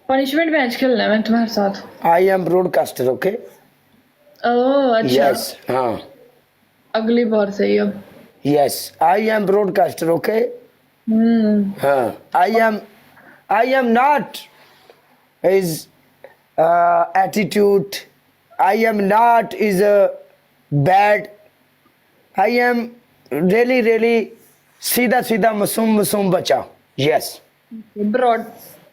Punishment match खेलना है मैं तुम्हारे साथ। I am broadcaster, okay? Oh अच्छा। यस, हाँ, अगली बार सही अब। Yes, I am broadcaster, okay? हाँ, I am not is attitude, I am not is bad, I am really really सीधा सीधा मासूम मासूम बच्चा। यस,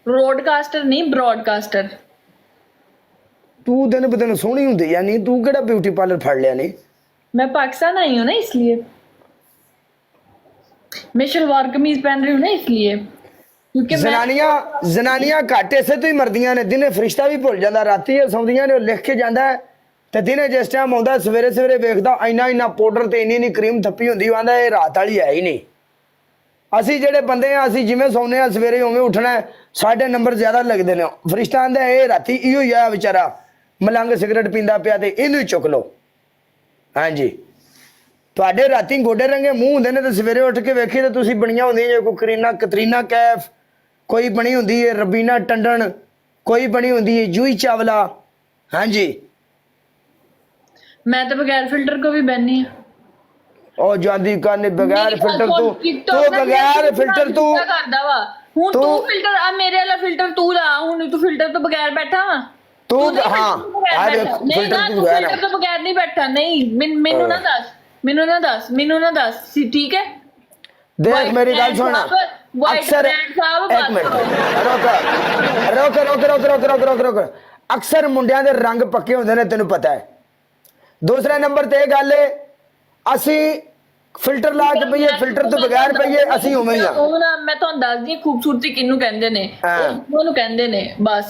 ब्रॉडकास्टर नहीं, ब्रॉडकास्टर। तू दिन ब दिन सोहनी हुंदी यानी तू केड़ा ब्यूटी पार्लर फड़ लिया नहीं? मैं पाकिस्तान आई हूँ ना इसलिए, मैं शलवार कमीज पहन रही हूँ ना इसलिए, क्योंकि जनानियां घट इसे तो ही मरदियां ने। दिने फरिश्ता भी भुल जाता, राती सौंदियां ने लिख के जाता है, तो दिने जिस टाइम आता सवेरे सवेरे वेखदा इन्ना इन्ना पाउडर ते इन्नी क्रीम थप्पी हुंदी, आंदा ये रात वाली है ही नहीं। असी जेडे बंदे हैं असी जिमें सौने हैं सवेरे उवें उठना है, साढ़े नंबर ज्यादा लगते हैं। फरिश्ता आंदा ये राती इहो ही है बेचारा मलंग सिगरेट पींदा पिया ते इनू ही चुक लो। हाँ जी, तुहाडे राती गोडे रंगे मूँह होंदे ने ते सवेरे उठ के वेखी तो तुसी बनियां होंदियां जे कोई कतरीना कैफ, कोई बनी होंदी है रबीना टंडन, कोई बनी होंदी है जूही चावला। हाँ जी, मैं तो बगैर फिल्टर को भी बहनी है। और जादी करने बगैर फिल्टर तू बगैर फिल्टर तू करदा वा हुन तू फिल्टर आ मेरे वाला फिल्टर तू ला, हुन तू फिल्टर तो बगैर बैठा वा तू। हाँ, नहीं ना तू फिल्टर तो बगैर नहीं बैठा। नहीं मेनू ना दस, मेनू ना दस, मेनू ना दस, ठीक है? देख मेरी गल सुन, अक्सर एक मिनट रोक रोक रोक रोक रोक रोक रोक रोक अक्सर मुंडियां दे रंग पक्के होंदे ने, तेनू पता है। दूसरे नंबर ते गल है असी फिल्टर ला के पईए, फिल्टर तो बगैर पईए, असी उवें ही आ। ना मैं तुहानू दस दी खूबसूरती किन्नू कहंदे ने, ओनू कहंदे ने बस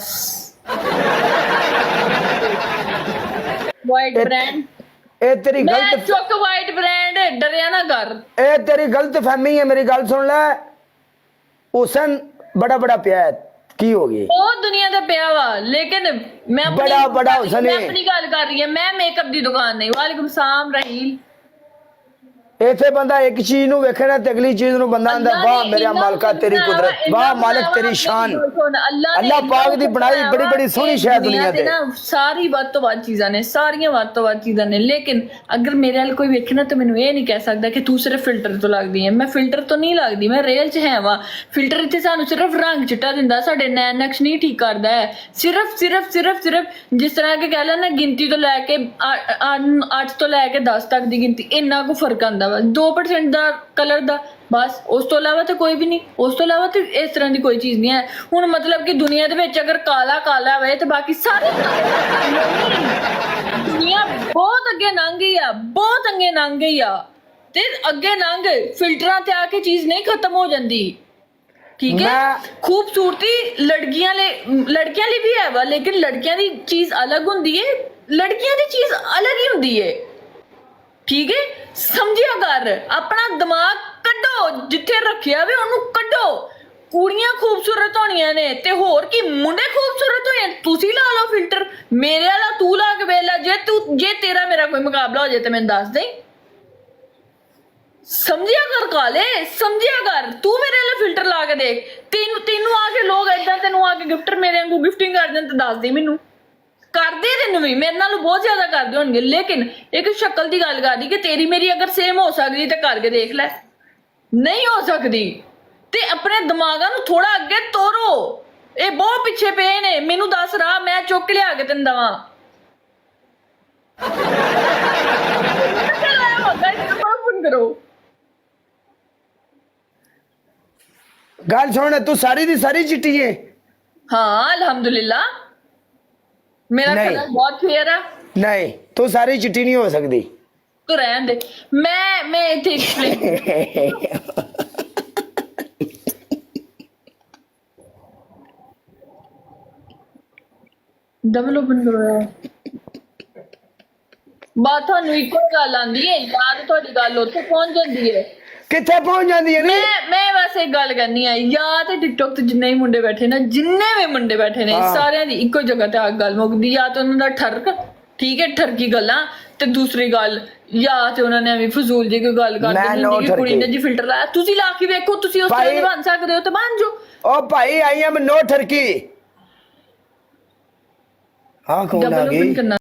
वाइट ब्रांड। ए तेरी गलत चुक वाइट ब्रांड, डरिया ना कर। ए तेरी गलत फहमी है, मेरी गल सुन ले। हुसन बड़ा बड़ा पिया है, की हो गई? ओ दुनिया दा पिया वा, लेकिन मैं बड़ा बड़ा हुसन है। मैं अपनी गल कर रही है, मैं मेकअप दी दुकान नहीं। वालेकुम सलाम रहील। इथे बंदा एक चीज नु वेखे ना ते अगली चीज नु बंदा आंदा वाह मेरा मालिका तेरी कुदरत, वाह मालिक तेरी शान। अल्लाह पाक दी बनाई बड़ी बड़ी सोहनी शय दुनिया दे। सारी बात तो बात चीज़ां ने, सारियां बात तो बात चीज़ां ने, लेकिन अगर मेरे वाल कोई वेखे ना तो मैनू ये नहीं कह सकदा कि तू सिर्फ फिल्टर तो लगदी है। मैं फिल्टर तो नहीं लगदी, मैं रियल च है वा। फिल्टर इत्थे सानू सिर्फ रंग चिट्टा दिंदा, साडे नैन नक्श नहीं ठीक करदा है। सिर्फ सिर्फ सिर्फ सिर्फ जिस तरह के कह लो ना गिनती तो लैके 8 तो लैके 10 तक दी गिनती, इन्ना को फर्क आंदा। 2% ਦਾ ਕਲਰ ਦਾ ਬਸ, ਉਸ ਤੋਂ ਇਲਾਵਾ ਤੇ ਕੋਈ ਵੀ ਨਹੀਂ। ਉਸ ਤੋਂ ਇਲਾਵਾ ਤੇ ਇਸ ਤਰ੍ਹਾਂ ਦੀ ਕੋਈ ਚੀਜ਼ ਨਹੀਂ ਹੈ। ਹੁਣ ਮਤਲਬ ਕਿ ਦੁਨੀਆ ਦੇ ਵਿੱਚ ਅਗਰ ਕਾਲਾ ਕਾਲਾ ਹੋਵੇ ਤੇ ਬਾਕੀ ਸਾਰੇ ਦੁਨੀਆ ਬਹੁਤ ਅੱਗੇ ਲੰਘ ਗਈ ਆ, ਬਹੁਤ ਅੱਗੇ ਲੰਘ ਗਈ ਆ। ਤੇ ਅੱਗੇ ਲੰਘ ਫਿਲਟਰਾਂ ਤੇ ਆ ਕੇ ਚੀਜ਼ ਨਹੀਂ ਖਤਮ ਹੋ ਜਾਂਦੀ, ठीक है? खूबसूरती लड़कियां ਲਈ भी है वा, लेकिन लड़कियां दी चीज अलग हुंदी है, लड़कियां दी चीज अलग ही हुंदी है, ठीक है? समझिया कर, अपना दिमाग कड्डो, जिथे रखिया वे ओनू कड्डो। कुड़ियां खूबसूरत होनियां ने ते होर की मुंडे खूबसूरत होए, तुसी ला लो फिल्टर। मेरे वाला तू ला के वेला, जे तेरा मेरा कोई मुकाबला हो जाए तो मैंने दस दे। समझिया कर काले, समझिया कर। तू मेरे वाला फिल्टर ला के देख, तेनू आके लोग इदा तेनू आके गिफ्टर मेरे वांगू गिफ्टिंग कर देन ते दस दे मैनू। करदे तेन भी मेरे नालों बहुत ज्यादा करदे होणगे, लेकिन एक शक्ल की गल करदी कि तेरी मेरी अगर सेम हो सकदी ते करके देख ले। नहीं हो सकदी ते अपने दिमागा नूं थोड़ा अगे तोरो। ये बहुत पिछे पे ने, मैनू दस राह, मैं चुक लिया के तेन दवां। करो गल सुन, तू सारी दी सारी चिट्टी है? हाँ अल्हम्दुलिल्लाह, मेरा कलर बहुत फेयर है। नहीं, तू सारी चिट्टी नहीं हो सकती। तो रहन दे, मैं इथे डबल ओपन करो यार। बात थानू इको गल आंदी है, याद थोड़ी गल उत्थे पहुंच जांदी है। किथे पहुंच जांदी है? मैं बस एक गल करनी है, या ते टिकटॉक ते जिन्ने भी मुंडे बैठे ना, जिन्ने भी मुंडे बैठे ने, सारियां दी इको जगह ते गल मुकदी। या तो उन्हां दा ठरक, ठीक है, ठरकी गल्लां, ते दूसरी गल या ते उन्हां ने भी फजूल जी कोई गल कर देनी कि कुड़ी ने जी फिल्टर लाया। तुसी ला के वेखो, तुसी उस तरह दे बन सकदे हो ते बन जाओ। ओ भाई, आई एम नो ठरकी। ਹਾਂ ਕੌਣ ਆ ਡਬਲ ਗਈ ਓਪਨ ਕਰਨਾ